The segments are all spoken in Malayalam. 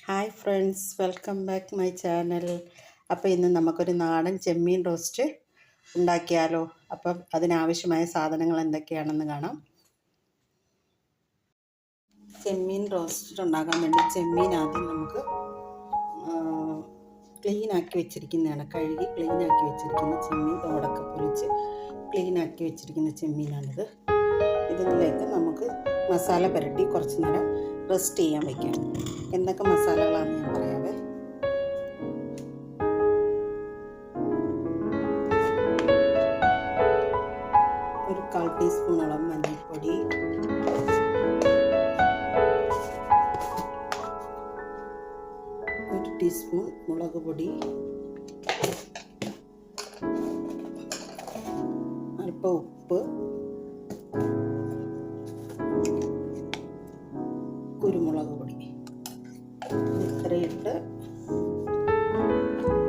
Hi friends, welcome back my channel. അപ്പോൾ ഇന്ന് നമുക്കൊരു നാടൻ ചെമ്മീൻ റോസ്റ്റ് ഉണ്ടാക്കിയാലോ. അപ്പം അതിനാവശ്യമായ സാധനങ്ങൾ എന്തൊക്കെയാണെന്ന് കാണാം. ചെമ്മീൻ റോസ്റ്റ് ഉണ്ടാക്കാൻ വേണ്ടി ചെമ്മീൻ ആദ്യം നമുക്ക് ക്ലീനാക്കി വെച്ചിരിക്കുന്നതാണ്. കഴുകി ക്ലീനാക്കി വെച്ചിരിക്കുന്ന ചെമ്മീൻ, തോടൊക്കെ പൊളിച്ച് ക്ലീനാക്കി വെച്ചിരിക്കുന്ന ചെമ്മീനാണിത്. ഇതിലേക്ക് നമുക്ക് മസാല പുരട്ടി കുറച്ച് നേരം റെസ്റ്റ് ചെയ്യാൻ വയ്ക്കാം. എന്തൊക്കെ മസാലകളാണെന്ന് ഞാൻ പറയാവേ. ഒരു 1/4 ടീസ്പൂണോളം മഞ്ഞൾപ്പൊടി, ഒരു ടീസ്പൂൺ മുളക് പൊടി, അല്പം ഉപ്പ്, കുരുമുളക് പൊടി, ഇത്രയിട്ട്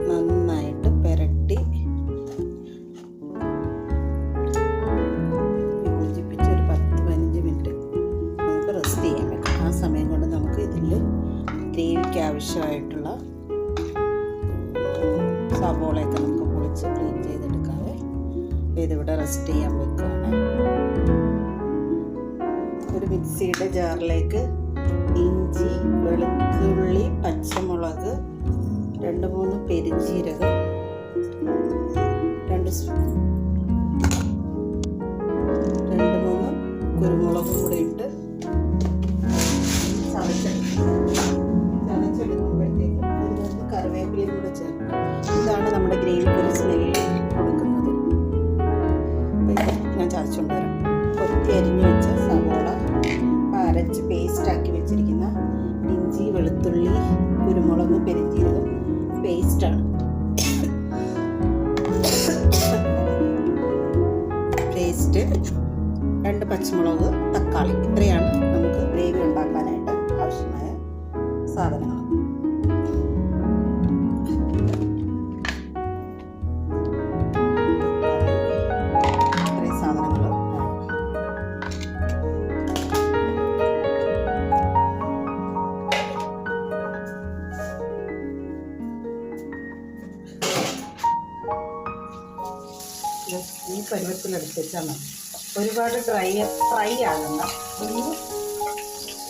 നന്നായിട്ട് പുരട്ടി യോജിപ്പിച്ച് ഒരു 10-15 മിനിറ്റ് നമുക്ക് റെസ്റ്റ് ചെയ്യാൻ പറ്റും. ആ സമയം കൊണ്ട് നമുക്ക് ഇതിൽ ഗ്രേവിക്ക് ആവശ്യമായിട്ടുള്ള സവോളയൊക്കെ നമുക്ക് പൊളിച്ച് ക്ലീൻ ചെയ്തെടുക്കാവേ. ഇതിവിടെ റെസ്റ്റ് ചെയ്യാൻ വെക്കുകയാണ്. ഒരു മിക്സിയുടെ ജാറിലേക്ക് ഇഞ്ചി, വെളുത്തുള്ളി, പച്ചമുളക്, 2-3 പെരിഞ്ജീരകം, 2-3 കുരുമുളകും കൂടെ ഇട്ട് ചതച്ചെടുക്കുമ്പോഴത്തേക്കും അതിനകത്ത് കറിവേപ്പിലയും കൂടെ ചേർക്കും. ഇതാണ് നമ്മുടെ ഗ്രേവിക്ക് ഒരു സ്മെല്ല് കൊടുക്കുന്നത്. ഞാൻ ചതച്ചുകൊണ്ട് വരാം. കൊത്തി അരിഞ്ഞു വെച്ച സവോള, അരച്ച് പേസ്റ്റാക്കി വെച്ചിരിക്കുന്ന ഇഞ്ചി, വെളുത്തുള്ളി, കുരുമുളക്, പെരിഞ്ജീരകം പേസ്റ്റാണ്. പേസ്റ്റ്, 2 പച്ചമുളക്, തക്കാളി, ഇത്രയാണ് നമുക്ക് ഗ്രേവി ഉണ്ടാക്കാനായിട്ട് ആവശ്യമായ സാധനങ്ങൾ. ഇത്രയും സാധനങ്ങൾ ഈ പരുവത്തിലെടുത്ത് വെച്ചാൽ മതി. ഒരുപാട് ഫ്രൈ ആകണ്ട. ഒന്ന്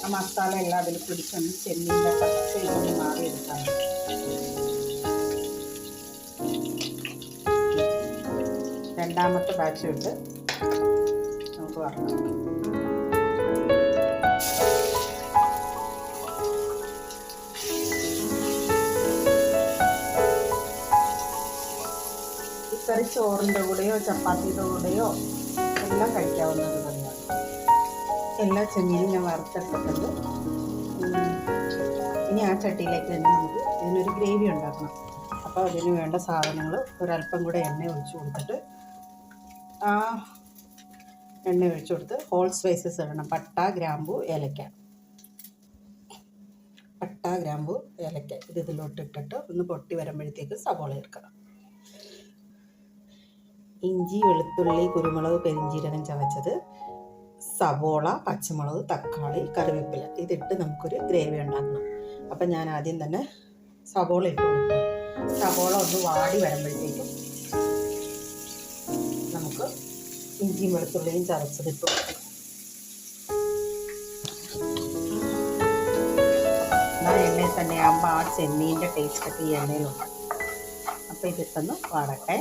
ആ മസാല എല്ലാം അതിൽ പിടിച്ചൊന്ന് ചെമ്മീൻ്റെ പച്ച ഇങ്ങനെ മാറിയെടുക്കാൻ മതി. രണ്ടാമത്തെ ബാച്ച് ഇട്ട് നമുക്ക് വറക്കാം. കറി ചോറിൻ്റെ കൂടെയോ ചപ്പാത്തിയുടെ കൂടെയോ എല്ലാം കഴിക്കാവുന്നത് തന്നെയാണ്. എല്ലാ ചെമ്മീനും ഞാൻ വറുത്തെടുത്തിട്ടുണ്ട്. ഇനി ആ ചട്ടിയിലേക്ക് തന്നെ നമുക്ക് ഇതിനൊരു ഗ്രേവി ഉണ്ടാക്കണം. അപ്പോൾ അതിന് വേണ്ട സാധനങ്ങൾ ഒരല്പം കൂടെ എണ്ണ ഒഴിച്ച് കൊടുത്തിട്ട് ഹോൾ സ്പൈസസ് ഇടണം. പട്ട, ഗ്രാമ്പു, ഏലക്ക. ഇത് ഇതിലോട്ട് ഇട്ടിട്ട് ഒന്ന് പൊട്ടി വരുമ്പോഴത്തേക്ക് സവോള ചേർക്കണം. ഇഞ്ചി, വെളുത്തുള്ളി, കുരുമുളക്, പെരിഞ്ജീരകം ചതച്ചത്, സവോള, പച്ചമുളക്, തക്കാളി, കറിവേപ്പില, ഇതിട്ട് നമുക്കൊരു ഗ്രേവി ഉണ്ടാക്കണം. അപ്പം ഞാൻ ആദ്യം തന്നെ സവോള ഇട്ട് കൊടുക്കും. സവോള ഒന്ന് വാടി വരുമ്പോഴത്തേക്കും നമുക്ക് ഇഞ്ചിയും വെളുത്തുള്ളിയും ചതച്ചത് ഇട്ട് കൊടുക്കും. എന്നാൽ എണ്ണയിൽ തന്നെ ആകുമ്പോൾ ആ ചെമ്മീൻ്റെ ടേസ്റ്റൊക്കെ ഈ എണ്ണയിലുണ്ട്. അപ്പോൾ ഇതിട്ടൊന്ന് വാടട്ടെ.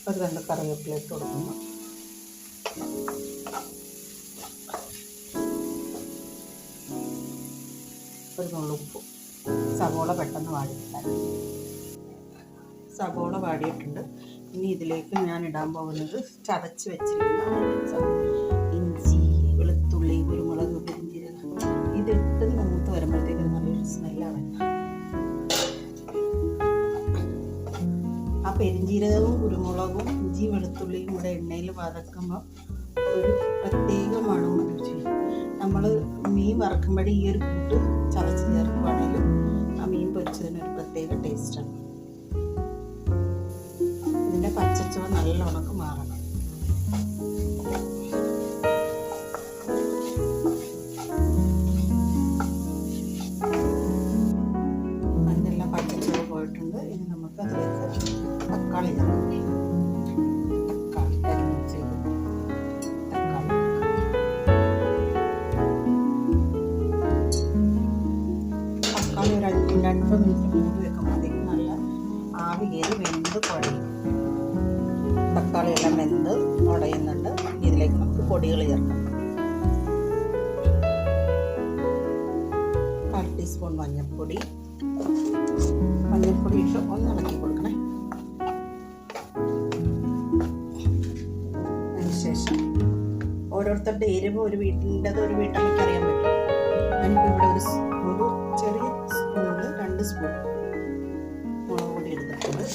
ഒരു 2 കറിവേപ്പില ഇട്ട് കൊടുക്കുന്നു. ഒരു നുള്ളുപ്പ്. സവോള പെട്ടെന്ന് വാടിയിട്ടാൽ. സവോള വാടിയിട്ടുണ്ട്. ഇനി ഇതിലേക്ക് ഞാൻ ഇടാൻ പോകുന്നത് ചതച്ച് വെച്ചിരിക്കുന്ന ഇഞ്ചി, വെളുത്തുള്ളി, കുരുമുളക്, പെരിഞ്ജീരകം. ഇതിട്ട് മൂത്ത് വരുമ്പോഴത്തേക്കും നല്ലൊരു സ്മെല്ലാണ്. ആ പെരിഞ്ജീരകവും കുരുമുളകും ഇഞ്ചി വെളുത്തുള്ളിയും കൂടെ എണ്ണയിൽ വതക്കുമ്പോൾ ഒരു പ്രത്യേക മണവും രുചിയും. നമ്മൾ മീൻ വറക്കുമ്പോഴേ ഈ ഒരു കൂട്ട് ചതച്ച് ചേർക്കുവാണെങ്കിലും ആ മീൻ പൊരിച്ചതിനൊരു പ്രത്യേക ടേസ്റ്റാണ്. ഇതിൻ്റെ പച്ചച്ചുവ നല്ല ഉണക്ക് മാറണം. വെന്ത് ഉടയുന്നുണ്ട്. ഇതിലേക്ക് നമുക്ക് പൊടികൾ ചേർക്കാം. 1/2 ടീസ്പൂൺ മഞ്ഞൾപ്പൊടി ഇട്ട് ഒന്ന് ഇളക്കി കൊടുക്കണേ. അതിനുശേഷം ഓരോരുത്തരുടെ എരിവ് ഒരു വീട്ടമ്മയ്ക്ക് അറിയാൻ പറ്റും. ഞാനിപ്പോൾ ഇവിടെ ഒരു ചെറിയ സ്പൂണിൽ 2 സ്പൂൺ മുളക് പൊടി എടുത്തിട്ടുണ്ട്.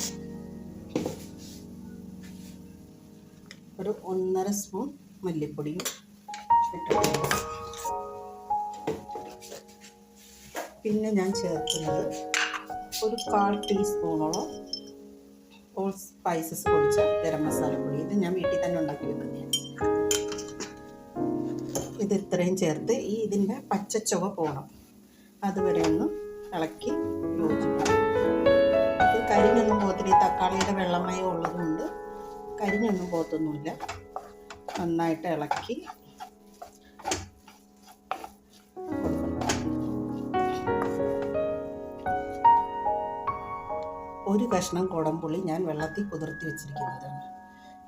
ഒരു 1.5 സ്പൂൺ മല്ലിപ്പൊടിയും ഇട്ടിട്ടുണ്ട്. പിന്നെ ഞാൻ ചേർക്കുന്നത് ഒരു 1/4 ടീസ്പൂണോളം ഹോൾ സ്പൈസസ് പൊടിച്ച ഗരം മസാലപ്പൊടി. ഇത് ഞാൻ വീട്ടിൽ തന്നെ ഉണ്ടാക്കി വെക്കുന്നതാണ്. ഇത് ഇത്രയും ചേർത്ത് ഇതിൻ്റെ പച്ചച്ചുവ പോകണം, അതുവരെ ഒന്ന് ഇളക്കി യോജിക്കണം. ഇത് കരിഞ്ഞൊന്നും പോകത്തില്ല. ഈ തക്കാളിയുടെ വെള്ളമയം ഉള്ളതുകൊണ്ട് കരിഞ്ഞൊന്നും പോകത്തൊന്നുമില്ല. നന്നായിട്ട് ഇളക്കി ഒരു കഷ്ണം കുടംപുളി ഞാൻ വെള്ളത്തിൽ കുതിർത്തി വെച്ചിരിക്കുന്നതാണ്.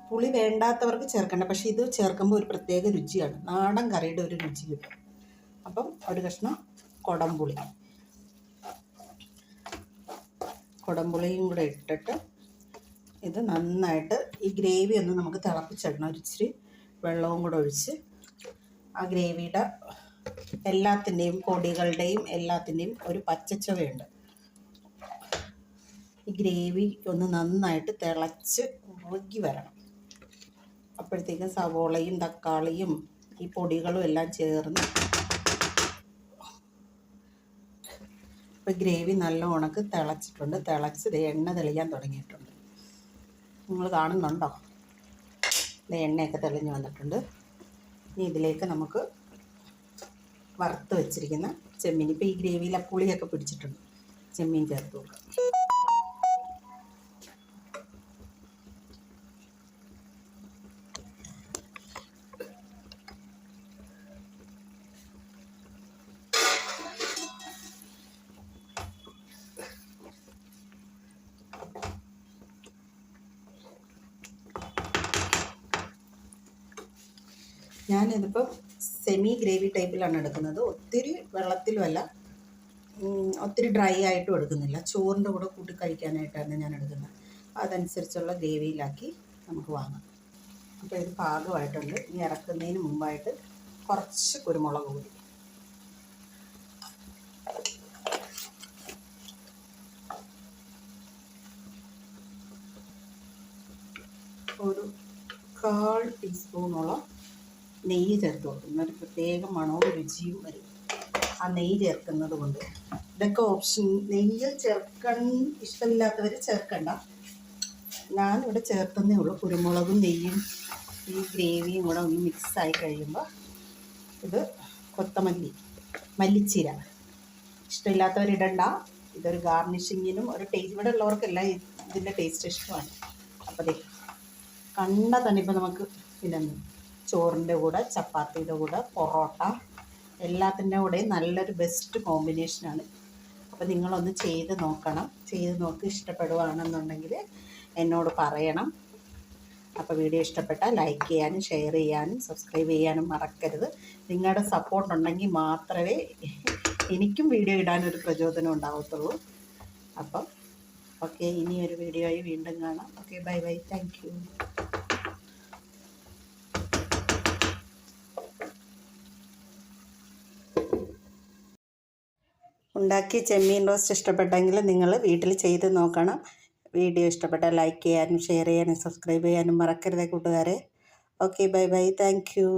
പുളി വേണ്ടാത്തവർക്ക് ചേർക്കണ്ട, പക്ഷേ ഇത് ചേർക്കുമ്പോൾ ഒരു പ്രത്യേക രുചിയാണ്. നാടൻ കറിയുടെ ഒരു രുചി കിട്ടും. അപ്പം ഒരു കഷ്ണം കുടംപുളിയും കൂടെ ഇട്ടിട്ട് ഇത് നന്നായിട്ട് ഈ ഗ്രേവി ഒന്ന് നമുക്ക് തിളപ്പിച്ചിടണം. ഒരിച്ചിരി വെള്ളവും കൂടെ ഒഴിച്ച് ആ ഗ്രേവിയുടെ എല്ലാത്തിൻ്റെയും പൊടികളുടെയും എല്ലാത്തിൻ്റെയും ഒരു പച്ചച്ചുവയുണ്ട്. ഈ ഗ്രേവി ഒന്ന് നന്നായിട്ട് തിളച്ച് ഉറുകി വരണം. അപ്പോഴത്തേക്കും സവോളയും തക്കാളിയും ഈ പൊടികളും എല്ലാം ചേർന്ന് ഇപ്പോൾ ഗ്രേവി നല്ല ഉണക്ക് തിളച്ചിട്ടുണ്ട്. തിളച്ച് എണ്ണ തെളിയാൻ തുടങ്ങിയിട്ടുണ്ട്. നിങ്ങൾ കാണുന്നുണ്ടോ? എണ്ണയൊക്കെ തെളിഞ്ഞ് വന്നിട്ടുണ്ട്. ഇനി ഇതിലേക്ക് നമുക്ക് വറുത്ത് വെച്ചിരിക്കുന്ന ചെമ്മീൻ, ഇപ്പോൾ ഈ ഗ്രേവിയിൽ പുളിയൊക്കെ പിടിച്ചിട്ടുണ്ട്, ചെമ്മീൻ ചേർത്ത് കൊടുക്കാം. ഞാനിതിപ്പം സെമി ഗ്രേവി ടൈപ്പിലാണ് എടുക്കുന്നത്. ഒത്തിരി വെള്ളത്തിലുമല്ല, ഒത്തിരി ഡ്രൈ ആയിട്ടും എടുക്കുന്നില്ല. ചോറിൻ്റെ കൂടെ കൂട്ടി കഴിക്കാനായിട്ടാണ് ഞാൻ എടുക്കുന്നത്. അതനുസരിച്ചുള്ള ഗ്രേവിയിലാക്കി നമുക്ക് വാങ്ങാം. അപ്പോൾ ഇത് പാകമായിട്ടുണ്ട്. ഇനി ഇറക്കുന്നതിന് മുമ്പായിട്ട് കുറച്ച് കുരുമുളക് പൊടി, ഒരു 1/4 ടീസ്പൂണോളം നെയ്യ് ചേർത്ത് കൊടുക്കും. ഒരു പ്രത്യേക മണവും രുചിയും വരും ആ നെയ്യ് ചേർക്കുന്നത് കൊണ്ട്. ഇതൊക്കെ ഓപ്ഷൻ. നെയ്യ് ചേർക്കാൻ ഇഷ്ടമില്ലാത്തവർ ചേർക്കണ്ട. ഞാനിവിടെ ചേർത്തന്നേ ഉള്ളൂ. കുരുമുളകും നെയ്യും ഈ ഗ്രേവിയും കൂടെ ഒന്ന് മിക്സായി കഴിയുമ്പോൾ ഇത് മല്ലിച്ചീര ഇഷ്ടമില്ലാത്തവരിടണ്ട. ഇതൊരു ഗാർണിഷിങ്ങിനും ഒരു ടേസ്റ്റ്. ഇവിടെ ഉള്ളവർക്കെല്ലാം ഇതിൻ്റെ ടേസ്റ്റ് ഇഷ്ടമാണ്. അപ്പോൾ കണ്ട തന്നെ ഇപ്പോൾ നമുക്ക് പിന്നെ ചോറിൻ്റെ കൂടെ, ചപ്പാത്തിയുടെ കൂടെ, പൊറോട്ട എല്ലാത്തിൻ്റെ കൂടെയും നല്ലൊരു ബെസ്റ്റ് കോമ്പിനേഷനാണ്. അപ്പോൾ നിങ്ങളൊന്ന് ചെയ്ത് നോക്കണം. ചെയ്ത് നോക്കി ഇഷ്ടപ്പെടുകയാണെന്നുണ്ടെങ്കിൽ എന്നോട് പറയണം. അപ്പോൾ വീഡിയോ ഇഷ്ടപ്പെട്ടാൽ ലൈക്ക് ചെയ്യാനും ഷെയർ ചെയ്യാനും സബ്സ്ക്രൈബ് ചെയ്യാനും മറക്കരുത്. നിങ്ങളുടെ സപ്പോർട്ട് ഉണ്ടെങ്കിൽ മാത്രമേ എനിക്കും വീഡിയോ ഇടാനൊരു പ്രചോദനം ഉണ്ടാവത്തുള്ളൂ. അപ്പം ഓക്കെ, ഇനിയൊരു വീഡിയോ ആയി വീണ്ടും കാണാം. Okay, bye bye, thank you. ഉണ്ടാക്കിയ ചെമ്മീൻ റോസ്റ്റ് ഇഷ്ടപ്പെട്ടെങ്കിൽ നിങ്ങൾ വീട്ടിൽ ചെയ്ത് നോക്കണം. വീഡിയോ ഇഷ്ടപ്പെട്ടാൽ ലൈക്ക് ചെയ്യാനും ഷെയർ ചെയ്യാനും സബ്സ്ക്രൈബ് ചെയ്യാനും മറക്കരുതേ കൂട്ടുകാരെ. Okay, bye bye, thank you.